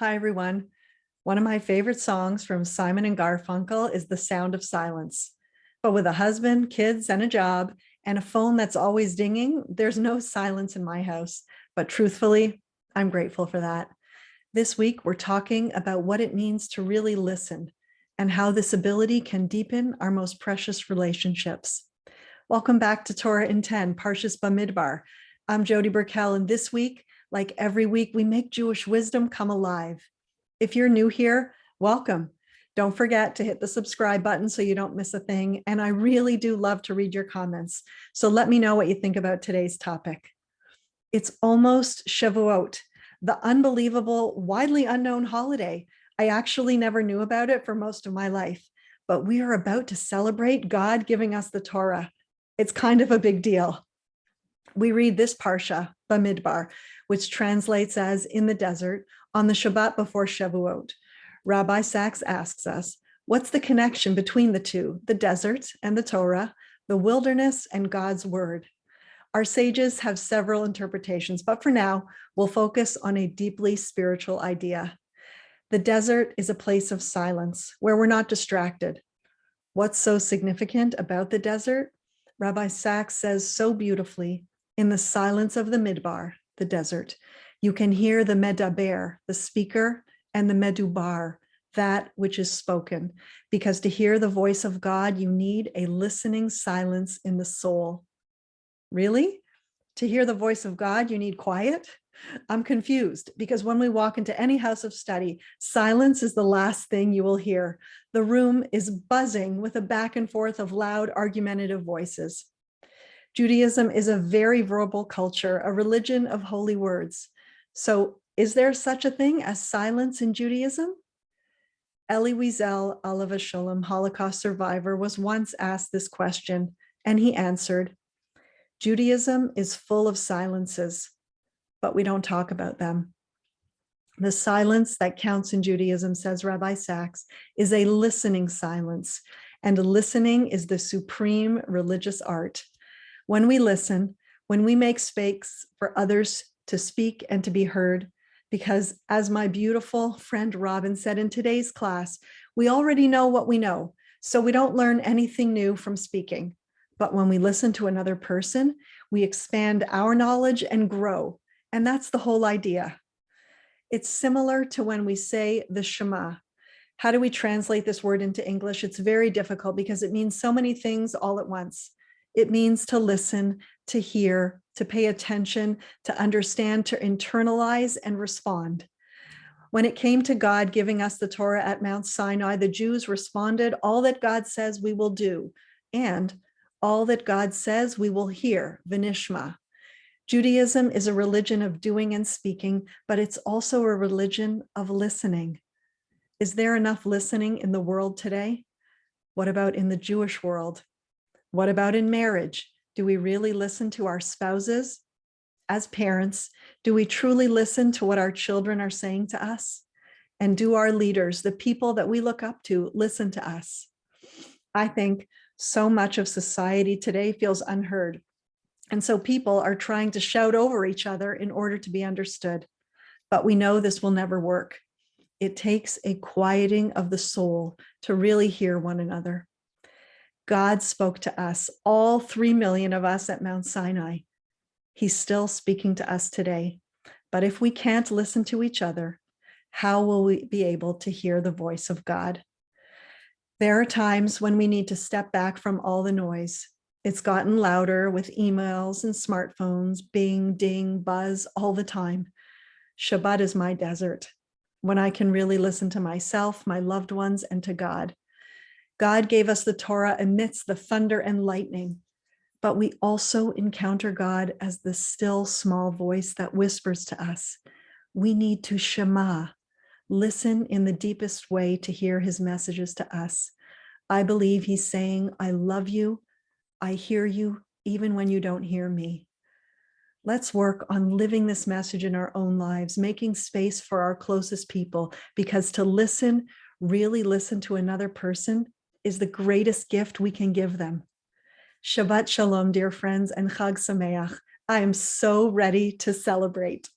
Hi, everyone. One of my favorite songs from Simon and Garfunkel is The Sound of Silence. But with a husband, kids, and a job, and a phone that's always dinging, there's no silence in my house. But truthfully, I'm grateful for that. This week, we're talking about what it means to really listen and how this ability can deepen our most precious relationships. Welcome back to Torah in 10, Parsha Bamidbar. I'm Jody Burkell, and this week, like every week, we make Jewish wisdom come alive. If you're new here, welcome. Don't forget to hit the subscribe button so you don't miss a thing. And I really do love to read your comments. So let me know what you think about today's topic. It's almost Shavuot, the unbelievable, widely unknown holiday. I actually never knew about it for most of my life, but we are about to celebrate God giving us the Torah. It's kind of a big deal. We read this Parsha Bamidbar, which translates as in the desert, on the Shabbat before Shavuot. Rabbi Sachs asks us, what's the connection between the two, the desert and the Torah, the wilderness and God's word? Our sages have several interpretations, but for now, we'll focus on a deeply spiritual idea. The desert is a place of silence where we're not distracted. What's so significant about the desert? Rabbi Sachs says so beautifully, in the silence of the Midbar, the desert, you can hear the medaber, the speaker, and the medubar, that which is spoken, because to hear the voice of God, you need a listening silence in the soul. Really? To hear the voice of God, you need quiet? I'm confused because when we walk into any house of study, silence is the last thing you will hear. The room is buzzing with a back and forth of loud, argumentative voices. Judaism is a very verbal culture, a religion of holy words. So is there such a thing as silence in Judaism? Elie Wiesel, alav hasholom, Holocaust survivor, was once asked this question, and he answered, Judaism is full of silences, but we don't talk about them. The silence that counts in Judaism, says Rabbi Sachs, is a listening silence, and listening is the supreme religious art. When we listen, when we make space for others to speak and to be heard, because as my beautiful friend Robin said in today's class, we already know what we know, so we don't learn anything new from speaking. But when we listen to another person, we expand our knowledge and grow, and that's the whole idea. It's similar to when we say the Shema. How do we translate this word into English? It's very difficult because it means so many things all at once. It means to listen, to hear, to pay attention, to understand, to internalize and respond. When it came to God giving us the Torah at Mount Sinai, the Jews responded, all that God says we will do, and all that God says we will hear, v'nishma. Judaism is a religion of doing and speaking, but it's also a religion of listening. Is there enough listening in the world today? What about in the Jewish world? What about in marriage? Do we really listen to our spouses? As parents, do we truly listen to what our children are saying to us? And do our leaders, the people that we look up to, listen to us? I think so much of society today feels unheard. And so people are trying to shout over each other in order to be understood. But we know this will never work. It takes a quieting of the soul to really hear one another. God spoke to us, all 3 million of us at Mount Sinai. He's still speaking to us today. But if we can't listen to each other, how will we be able to hear the voice of God? There are times when we need to step back from all the noise. It's gotten louder with emails and smartphones, bing, ding, buzz all the time. Shabbat is my desert, when I can really listen to myself, my loved ones, and to God. God gave us the Torah amidst the thunder and lightning, but we also encounter God as the still small voice that whispers to us. We need to shema, listen in the deepest way to hear his messages to us. I believe he's saying, I love you, I hear you, even when you don't hear me. Let's work on living this message in our own lives, making space for our closest people, because to listen, really listen to another person, is the greatest gift we can give them. Shabbat Shalom, dear friends, and Chag Sameach. I am so ready to celebrate.